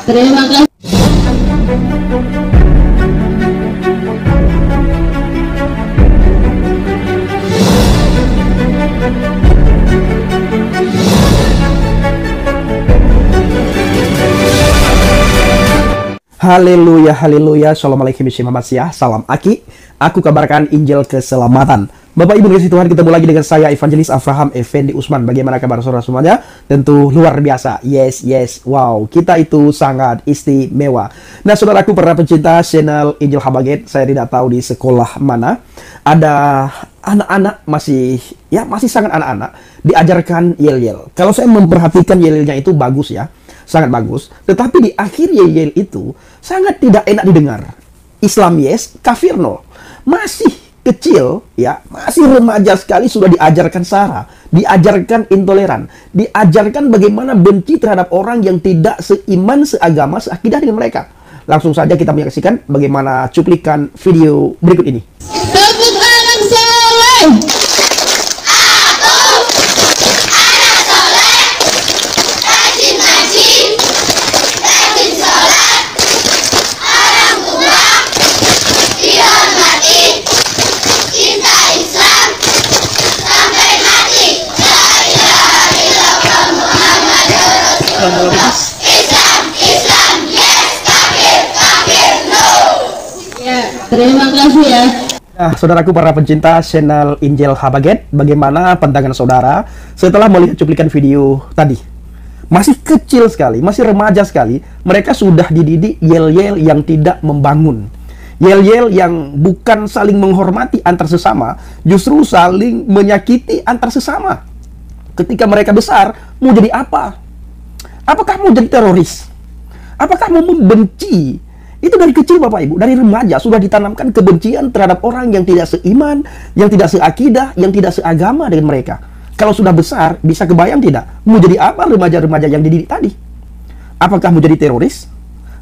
Terima kasih. Haleluya, haleluya, Assalamualaikum warahmatullahi wabarakatuh. Salam Aki, aku kabarkan Injil keselamatan. Bapak Ibu dikasih Tuhan, ketemu lagi dengan saya Evangelis Avraham Effendi Usman. Bagaimana kabar saudara semuanya? Tentu luar biasa. Yes, wow, kita itu sangat istimewa. Nah saudaraku para pencinta channel Injil Habaget, saya tidak tahu di sekolah mana ada anak-anak masih sangat anak-anak diajarkan yel-yel. Kalau saya memperhatikan yel-yelnya itu bagus ya, sangat bagus. Tetapi di akhir yel-yel itu sangat tidak enak didengar. Islam yes, kafir no. Masih kecil ya, masih remaja sekali sudah diajarkan sara, diajarkan intoleran, diajarkan bagaimana benci terhadap orang yang tidak seiman, seagama, seakidah dengan mereka. Langsung saja kita menyaksikan bagaimana cuplikan video berikut ini. Tepuk anak soleh. Islam, yes, kafir, no. Ya, terima kasih ya. Nah, saudaraku para pencinta channel Injil Habaget, bagaimana pandangan saudara setelah melihat cuplikan video tadi? Masih kecil sekali, masih remaja sekali, mereka sudah dididik yel-yel yang tidak membangun. Yel-yel yang bukan saling menghormati antar sesama, justru saling menyakiti antar sesama. Ketika mereka besar, mau jadi apa? Apakah mau jadi teroris? Apakah mau membenci? Itu dari kecil Bapak Ibu, dari remaja sudah ditanamkan kebencian terhadap orang yang tidak seiman, yang tidak seakidah, yang tidak seagama dengan mereka. Kalau sudah besar, bisa kebayang tidak? Mau jadi apa remaja-remaja yang dididik tadi? Apakah mau jadi teroris?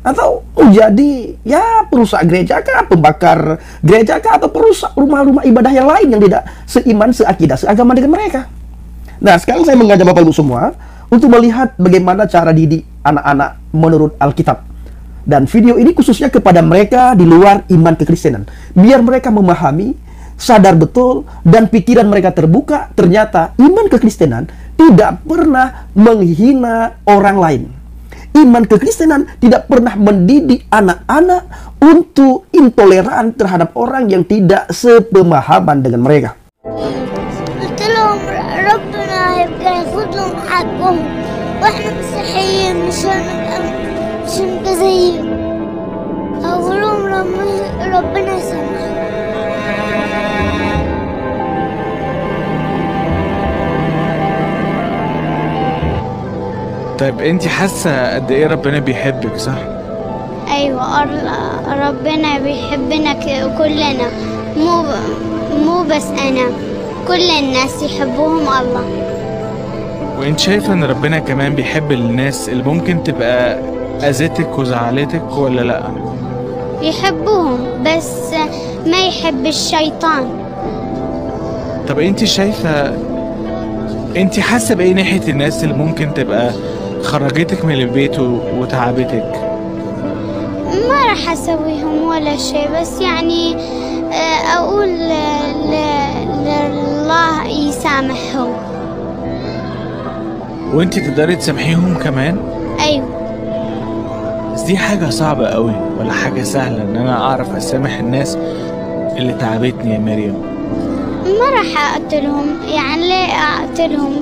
Atau mau jadi ya perusak gereja kah, pembakar gereja kah, atau perusak rumah-rumah ibadah yang lain yang tidak seiman, seakidah, seagama dengan mereka? Nah, sekarang saya mengajak Bapak Ibu semua untuk melihat bagaimana cara didik anak-anak menurut Alkitab. Dan video ini khususnya kepada mereka di luar iman kekristenan. Biar mereka memahami, sadar betul, dan pikiran mereka terbuka, ternyata iman kekristenan tidak pernah menghina orang lain. Iman kekristenan tidak pernah mendidik anak-anak untuk intoleran terhadap orang yang tidak sepemahaman dengan mereka. ربنا يبقى ياخدهم حقهم واحنا مسيحيين مش هنبقى زيهم. اقول لهم ربنا يسامحهم. طيب انت حاسه قد ايه ربنا بيحبك صح؟ ايوه ربنا بيحبنا كلنا، مو بس انا، كل الناس يحبوهم الله. وانت شايفه ان ربنا كمان بيحب الناس اللي ممكن تبقى اذتك وزعلتك ولا لا؟ يحبوهم بس ما يحب الشيطان. طب انت شايفه، انت حاسه بايه ناحيه الناس اللي ممكن تبقى خرجتك من البيت وتعبتك؟ ما راح اسويهم ولا شيء، بس يعني اقول لله يسامحهم. وانت تقدري تسامحيهم كمان؟ ايوه. بس دي حاجه صعبه قوي ولا حاجه سهله ان انا اعرف اسامح الناس اللي تعبتني يا مريم؟ ما راح اقتلهم، يعني ليه اقتلهم؟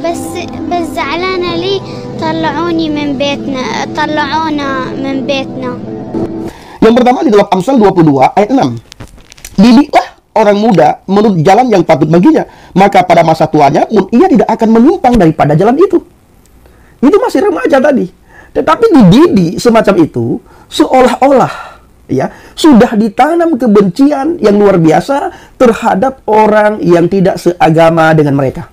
بس زعلانه ليه طلعونا من بيتنا. Yang pertama di dalam Amsal 22 ayat 6. Didiklah orang muda menurut jalan yang patut baginya, maka pada masa tuanya pun ia tidak akan menyimpang daripada jalan itu. Itu masih remaja tadi. Tetapi dididik semacam itu seolah-olah ya sudah ditanam kebencian yang luar biasa terhadap orang yang tidak seagama dengan mereka.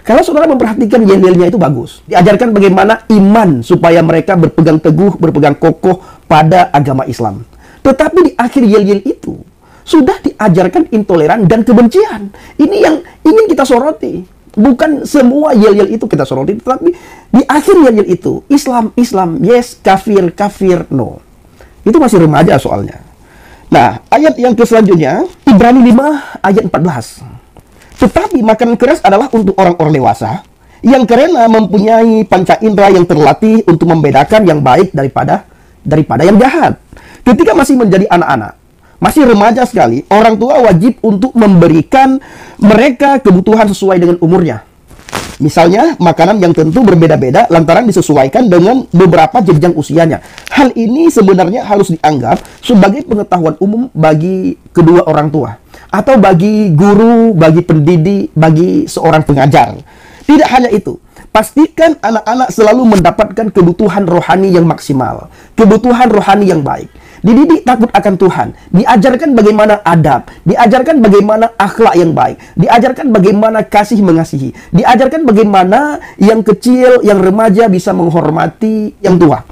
Kalau saudara memperhatikan yel-yelnya itu bagus. Diajarkan bagaimana iman supaya mereka berpegang teguh, berpegang kokoh pada agama Islam. Tetapi di akhir yel-yel itu sudah diajarkan intoleran dan kebencian. Ini yang ingin kita soroti. Bukan semua yel-yel itu kita soroti, tetapi di akhir yel-yel itu Islam, yes, kafir, no. Itu masih remaja soalnya. Nah, ayat yang selanjutnya Ibrani 5 ayat 14. Tetapi makanan keras adalah untuk orang-orang dewasa yang karena mempunyai panca indera yang terlatih untuk membedakan yang baik daripada yang jahat. Ketika masih menjadi anak-anak, masih remaja sekali, orang tua wajib untuk memberikan mereka kebutuhan sesuai dengan umurnya. Misalnya, makanan yang tentu berbeda-beda lantaran disesuaikan dengan beberapa jenjang usianya. Hal ini sebenarnya harus dianggap sebagai pengetahuan umum bagi kedua orang tua, atau bagi guru, bagi pendidik, bagi seorang pengajar. Tidak hanya itu, pastikan anak-anak selalu mendapatkan kebutuhan rohani yang maksimal, kebutuhan rohani yang baik. Dididik takut akan Tuhan, diajarkan bagaimana adab, diajarkan bagaimana akhlak yang baik, diajarkan bagaimana kasih mengasihi, diajarkan bagaimana yang kecil, yang remaja bisa menghormati yang tua.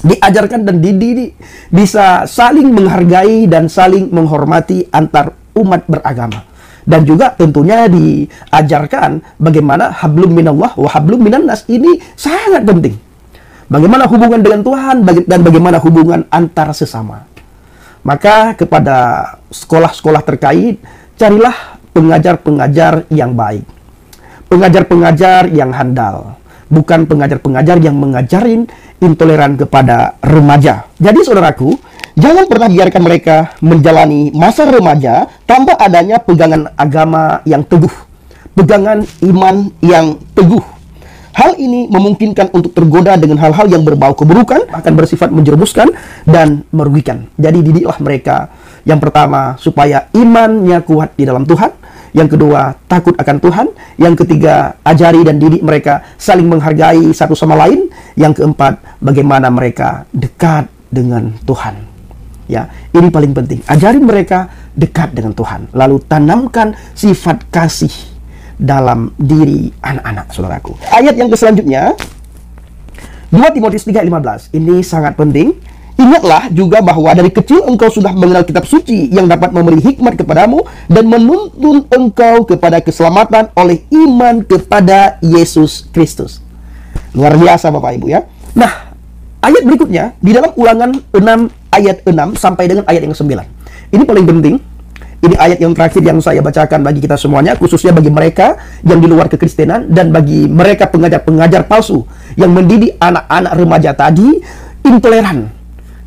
Diajarkan dan dididik bisa saling menghargai dan saling menghormati antar umat beragama. Dan juga tentunya diajarkan bagaimana hablum minallah wa hablum minannas, ini sangat penting. Bagaimana hubungan dengan Tuhan dan bagaimana hubungan antara sesama. Maka kepada sekolah-sekolah terkait, carilah pengajar-pengajar yang baik. Pengajar-pengajar yang handal. Bukan pengajar-pengajar yang mengajarin intoleran kepada remaja. Jadi saudaraku, jangan pernah biarkan mereka menjalani masa remaja tanpa adanya pegangan agama yang teguh. Pegangan iman yang teguh. Hal ini memungkinkan untuk tergoda dengan hal-hal yang berbau keburukan, akan bersifat menjerumuskan dan merugikan. Jadi didiklah mereka, yang pertama, supaya imannya kuat di dalam Tuhan. Yang kedua, takut akan Tuhan. Yang ketiga, ajari dan didik mereka saling menghargai satu sama lain. Yang keempat, bagaimana mereka dekat dengan Tuhan. Ya, ini paling penting. Ajari mereka dekat dengan Tuhan. Lalu tanamkan sifat kasih dalam diri anak-anak, saudaraku. Ayat yang selanjutnya 2 Timotius 3:15. Ini sangat penting. Ingatlah juga bahwa dari kecil engkau sudah mengenal kitab suci yang dapat memberi hikmat kepadamu dan menuntun engkau kepada keselamatan oleh iman kepada Yesus Kristus. Luar biasa Bapak Ibu ya. Nah, ayat berikutnya di dalam Ulangan 6 ayat 6 sampai dengan ayat yang 9. Ini paling penting. Ini ayat yang terakhir yang saya bacakan bagi kita semuanya, khususnya bagi mereka yang di luar kekristenan dan bagi mereka pengajar-pengajar palsu yang mendidik anak-anak remaja tadi intoleran,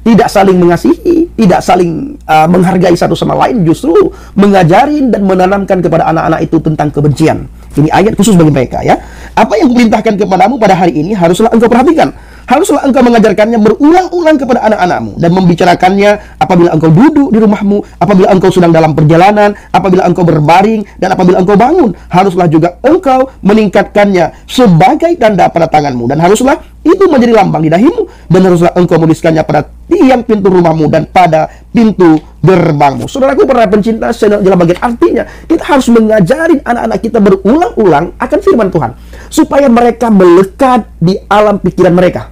tidak saling mengasihi, tidak saling menghargai satu sama lain, justru mengajarin dan menanamkan kepada anak-anak itu tentang kebencian. Ini ayat khusus bagi mereka ya. Apa yang kuperintahkan kepadamu pada hari ini haruslah engkau perhatikan. Haruslah engkau mengajarkannya berulang-ulang kepada anak-anakmu dan membicarakannya apabila engkau duduk di rumahmu, apabila engkau sedang dalam perjalanan, apabila engkau berbaring, dan apabila engkau bangun. Haruslah juga engkau meningkatkannya sebagai tanda pada tanganmu, dan haruslah itu menjadi lambang di dahimu, dan haruslah engkau menuliskannya pada tiang pintu rumahmu dan pada pintu gerbangmu. Saudaraku para pencinta channel Jela Bagian, artinya kita harus mengajari anak-anak kita berulang-ulang akan firman Tuhan supaya mereka melekat di alam pikiran mereka,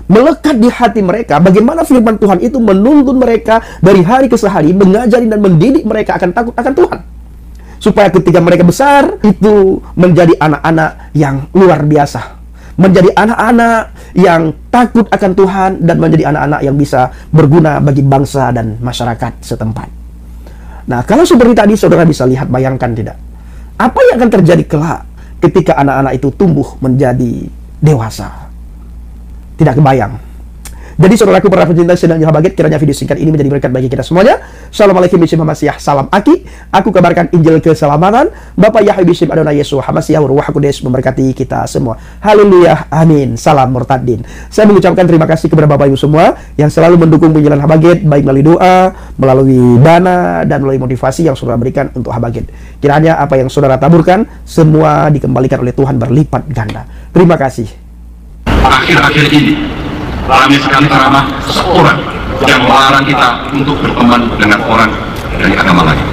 melekat di hati mereka. Bagaimana firman Tuhan itu menuntun mereka dari hari ke hari, mengajari dan mendidik mereka akan takut akan Tuhan, supaya ketika mereka besar itu menjadi anak-anak yang luar biasa, menjadi anak-anak yang takut akan Tuhan, dan menjadi anak-anak yang bisa berguna bagi bangsa dan masyarakat setempat. Nah, kalau seperti tadi saudara bisa lihat, bayangkan tidak, apa yang akan terjadi kelak ketika anak-anak itu tumbuh menjadi dewasa? Tidak kebayang. Jadi saudaraku para pencinta channel Jela Bagian, kiranya video singkat ini menjadi berkat bagi kita semuanya. Assalamualaikum warahmatullahi wabarakatuh. Salam Aki. Aku kabarkan Injil keselamatan. Bapak Yahya Bishim Adonai Yesus Hamasiah Ruah Kudus memberkati kita semua. Haleluya. Amin. Salam Murtadin. Saya mengucapkan terima kasih kepada Bapak Ibu semua yang selalu mendukung penjualan Habaget, baik melalui doa, melalui dana, dan melalui motivasi yang saudara berikan untuk Habaget. Kiranya apa yang saudara taburkan semua dikembalikan oleh Tuhan berlipat ganda. Terima kasih. Akhir-akhir ini ramai sekali ceramah seseorang yang melarang kita untuk berteman dengan orang dari agama lain.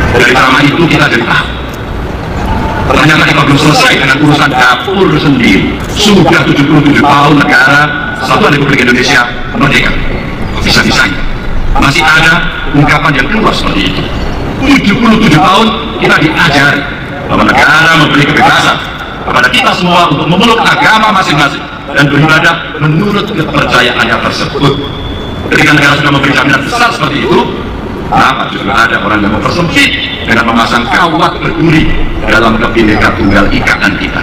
Dari ceramah itu kita jadi tahu, ternyata kita belum selesai dengan urusan dapur sendiri. Sudah 77 tahun negara Kesatuan Republik Indonesia merdeka, bisa-bisanya masih ada ungkapan yang keluar seperti itu. 77 tahun kita diajari bahwa negara memberi kebebasan kepada kita semua untuk memeluk agama masing-masing dan beribadah menurut kepercayaannya tersebut. Ketika negara sudah memberi jaminan besar seperti itu, kenapa justru ada orang yang mempersempit dengan memasang kawat berduri dalam Bhinneka Tunggal Ika kita?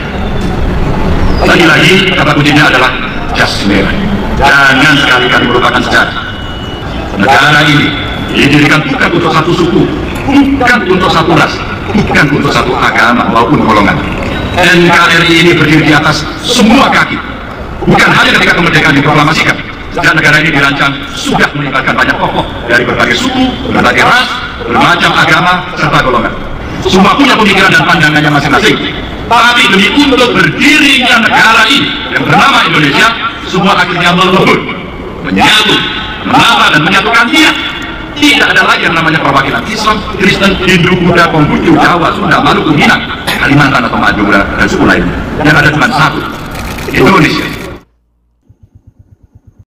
Lagi-lagi kata kuncinya adalah jas merah. Jangan sekali-kali merupakan sejarah. Negara ini didirikan bukan untuk satu suku, bukan untuk satu ras, bukan untuk satu agama maupun golongan. NKRI ini berdiri di atas semua kaki. Bukan hanya ketika kemerdekaan diproklamasikan, dan negara ini dirancang sudah melibatkan banyak tokoh dari berbagai suku, berbagai ras, bermacam agama serta golongan. Semua punya pemikiran dan pandangannya masing-masing. Tapi demi untuk berdirinya negara ini yang bernama Indonesia, semua akhirnya melebur, menyatu, menata dan menyatukan niat. Tidak ada lagi yang namanya perwakilan Islam, Kristen, Hindu, Buddha, Konghucu, Jawa, Sunda, Maluku, Minang, Kalimantan atau Madura dan suku lainnya. Yang ada cuma satu, Indonesia.